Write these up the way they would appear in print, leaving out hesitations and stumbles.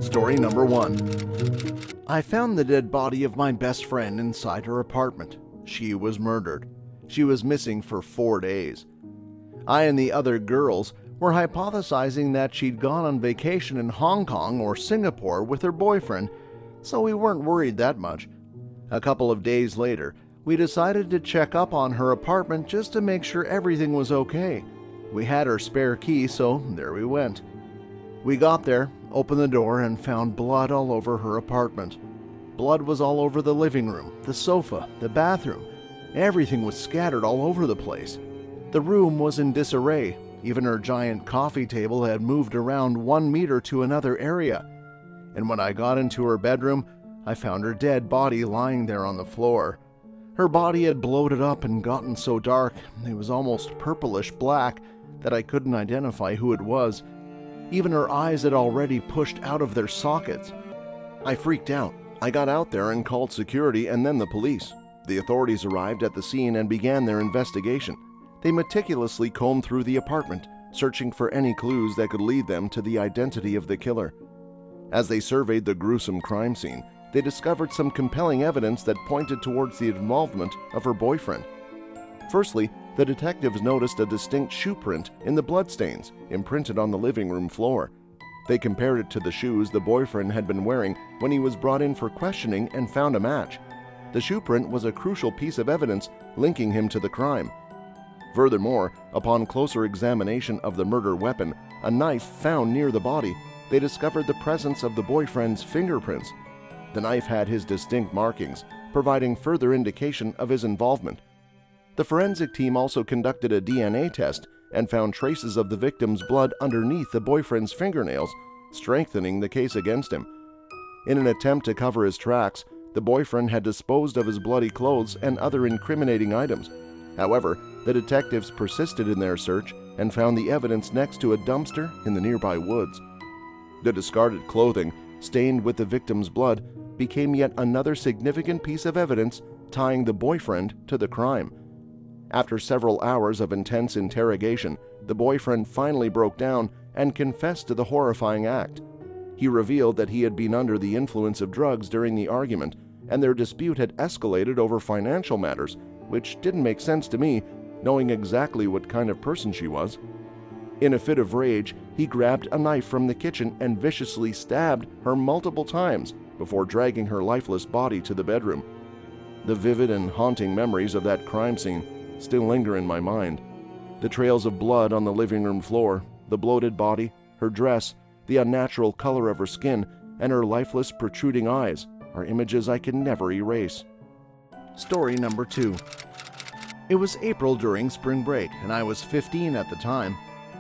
Story number 1. I found the dead body of my best friend inside her apartment. She was murdered. She was missing for 4 days. I and the other girls were hypothesizing that she'd gone on vacation in Hong Kong or Singapore with her boyfriend, so we weren't worried that much. A couple of days later, we decided to check up on her apartment just to make sure everything was okay. We had her spare key, so there we went. We got there, opened the door, and found blood all over her apartment. Blood was all over the living room, the sofa, the bathroom. Everything was scattered all over the place. The room was in disarray. Even her giant coffee table had moved around 1 meter to another area. And when I got into her bedroom, I found her dead body lying there on the floor. Her body had bloated up and gotten so dark, it was almost purplish black, that I couldn't identify who it was. Even her eyes had already pushed out of their sockets. I freaked out. I got out there and called security and then the police. The authorities arrived at the scene and began their investigation. They meticulously combed through the apartment, searching for any clues that could lead them to the identity of the killer. As they surveyed the gruesome crime scene, they discovered some compelling evidence that pointed towards the involvement of her boyfriend. Firstly, the detectives noticed a distinct shoe print in the bloodstains imprinted on the living room floor. They compared it to the shoes the boyfriend had been wearing when he was brought in for questioning and found a match. The shoe print was a crucial piece of evidence linking him to the crime. Furthermore, upon closer examination of the murder weapon, a knife found near the body, they discovered the presence of the boyfriend's fingerprints. The knife had his distinct markings, providing further indication of his involvement. The forensic team also conducted a DNA test and found traces of the victim's blood underneath the boyfriend's fingernails, strengthening the case against him. In an attempt to cover his tracks, the boyfriend had disposed of his bloody clothes and other incriminating items. However, the detectives persisted in their search and found the evidence next to a dumpster in the nearby woods. The discarded clothing, stained with the victim's blood, became yet another significant piece of evidence tying the boyfriend to the crime. After several hours of intense interrogation, the boyfriend finally broke down and confessed to the horrifying act. He revealed that he had been under the influence of drugs during the argument, and their dispute had escalated over financial matters, which didn't make sense to me, knowing exactly what kind of person she was. In a fit of rage, he grabbed a knife from the kitchen and viciously stabbed her multiple times before dragging her lifeless body to the bedroom. The vivid and haunting memories of that crime scene still linger in my mind. The trails of blood on the living room floor, the bloated body, her dress, the unnatural color of her skin, and her lifeless protruding eyes are images I can never erase. Story number 2. It was April during spring break, and I was 15 at the time.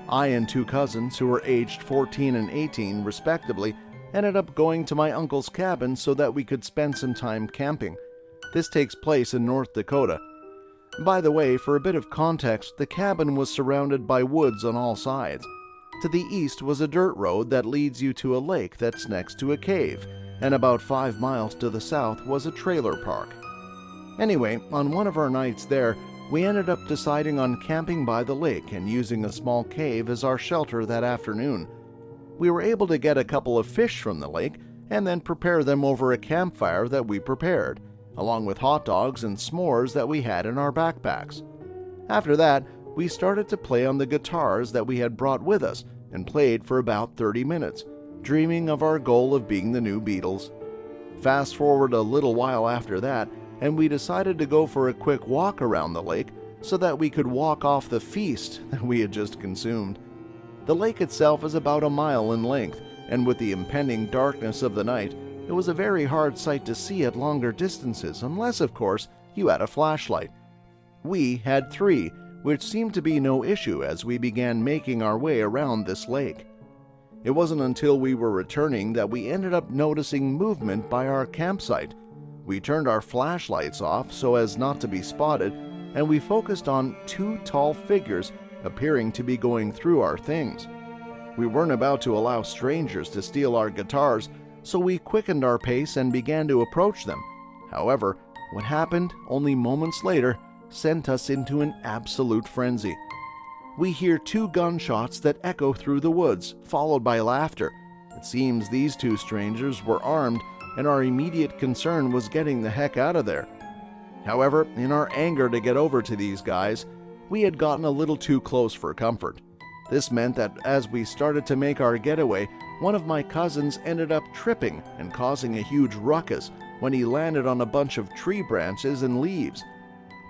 I and 2 cousins, who were aged 14 and 18 respectively, ended up going to my uncle's cabin so that we could spend some time camping. This takes place in North Dakota. By the way, for a bit of context, the cabin was surrounded by woods on all sides. To the east was a dirt road that leads you to a lake that's next to a cave, and about 5 miles to the south was a trailer park. Anyway, on one of our nights there, we ended up deciding on camping by the lake and using a small cave as our shelter that afternoon. We were able to get a couple of fish from the lake and then prepare them over a campfire that we prepared, along with hot dogs and s'mores that we had in our backpacks. After that, we started to play on the guitars that we had brought with us and played for about 30 minutes, dreaming of our goal of being the new Beatles. Fast forward a little while after that, and we decided to go for a quick walk around the lake so that we could walk off the feast that we had just consumed. The lake itself is about a mile in length, and with the impending darkness of the night, it was a very hard sight to see at longer distances, unless, of course, you had a flashlight. We had 3, which seemed to be no issue as we began making our way around this lake. It wasn't until we were returning that we ended up noticing movement by our campsite. We turned our flashlights off so as not to be spotted, and we focused on 2 tall figures appearing to be going through our things. We weren't about to allow strangers to steal our guitars, so we quickened our pace and began to approach them. However, what happened only moments later sent us into an absolute frenzy. We hear 2 gunshots that echo through the woods, followed by laughter. It seems these two strangers were armed, and our immediate concern was getting the heck out of there. However, in our anger to get over to these guys, we had gotten a little too close for comfort. This meant that as we started to make our getaway, one of my cousins ended up tripping and causing a huge ruckus when he landed on a bunch of tree branches and leaves.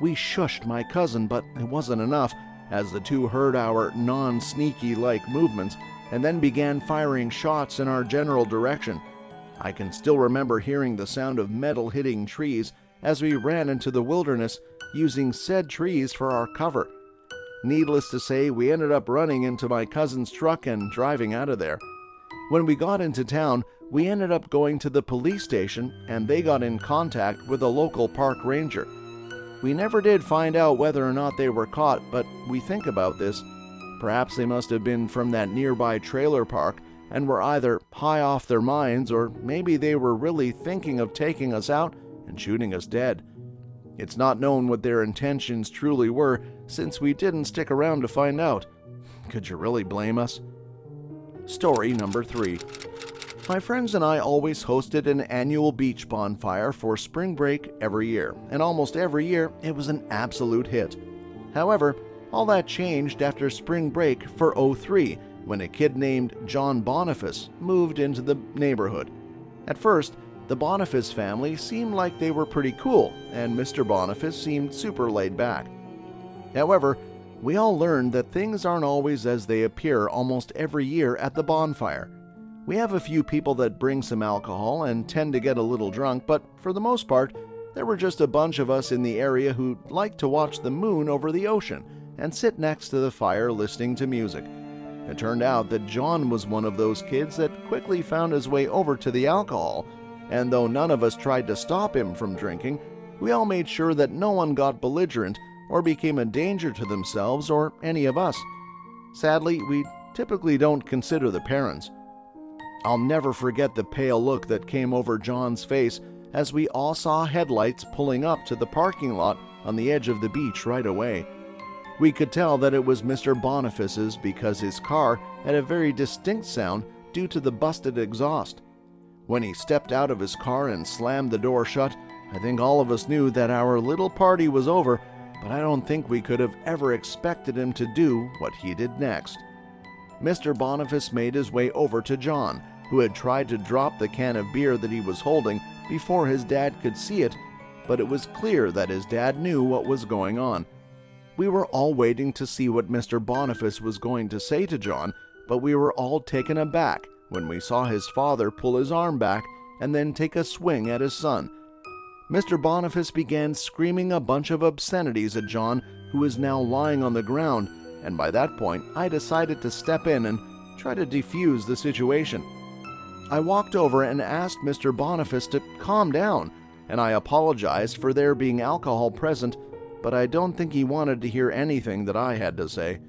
We shushed my cousin, but it wasn't enough, as the two heard our non-sneaky-like movements and then began firing shots in our general direction. I can still remember hearing the sound of metal hitting trees as we ran into the wilderness, using said trees for our cover. Needless to say, we ended up running into my cousin's truck and driving out of there. When we got into town, we ended up going to the police station, and they got in contact with a local park ranger. We never did find out whether or not they were caught, but we think about this. Perhaps they must have been from that nearby trailer park and were either high off their minds, or maybe they were really thinking of taking us out and shooting us dead. It's not known what their intentions truly were, since we didn't stick around to find out. Could you really blame us? Story number 3. My friends and I always hosted an annual beach bonfire for spring break every year, and almost every year it was an absolute hit. However, all that changed after spring break for '03, when a kid named John Boniface moved into the neighborhood. At first, the Boniface family seemed like they were pretty cool, and Mr. Boniface seemed super laid back. However, we all learned that things aren't always as they appear almost every year at the bonfire. We have a few people that bring some alcohol and tend to get a little drunk, but for the most part, there were just a bunch of us in the area who liked to watch the moon over the ocean and sit next to the fire listening to music. It turned out that John was one of those kids that quickly found his way over to the alcohol, and though none of us tried to stop him from drinking, we all made sure that no one got belligerent or became a danger to themselves or any of us. Sadly, we typically don't consider the parents. I'll never forget the pale look that came over John's face as we all saw headlights pulling up to the parking lot on the edge of the beach right away. We could tell that it was Mr. Boniface's because his car had a very distinct sound due to the busted exhaust. When he stepped out of his car and slammed the door shut, I think all of us knew that our little party was over, but I don't think we could have ever expected him to do what he did next. Mr. Boniface made his way over to John, who had tried to drop the can of beer that he was holding before his dad could see it, but it was clear that his dad knew what was going on. We were all waiting to see what Mr. Boniface was going to say to John, but we were all taken aback when we saw his father pull his arm back and then take a swing at his son. Mr. Boniface began screaming a bunch of obscenities at John, who was now lying on the ground, and by that point I decided to step in and try to defuse the situation. I walked over and asked Mr. Boniface to calm down, and I apologized for there being alcohol present, but I don't think he wanted to hear anything that I had to say.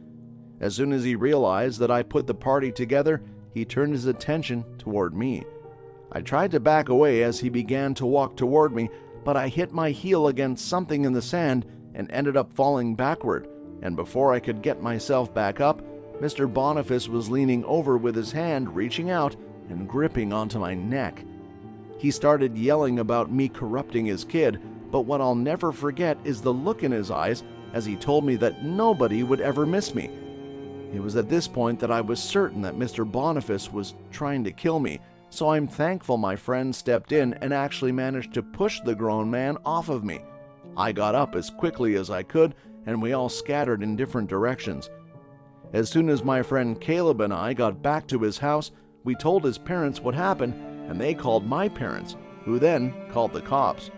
As soon as he realized that I put the party together, he turned his attention toward me. I tried to back away as he began to walk toward me, but I hit my heel against something in the sand and ended up falling backward, and before I could get myself back up, Mr. Boniface was leaning over with his hand reaching out and gripping onto my neck. He started yelling about me corrupting his kid, but what I'll never forget is the look in his eyes as he told me that nobody would ever miss me. It was at this point that I was certain that Mr. Boniface was trying to kill me, so I'm thankful my friend stepped in and actually managed to push the grown man off of me. I got up as quickly as I could, and we all scattered in different directions. As soon as my friend Caleb and I got back to his house, we told his parents what happened, and they called my parents, who then called the cops.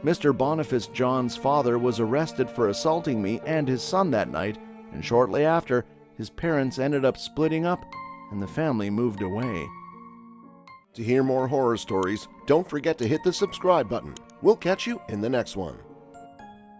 Mr. Boniface John's father was arrested for assaulting me and his son that night, and shortly after, his parents ended up splitting up, and the family moved away. To hear more horror stories, don't forget to hit the subscribe button. We'll catch you in the next one.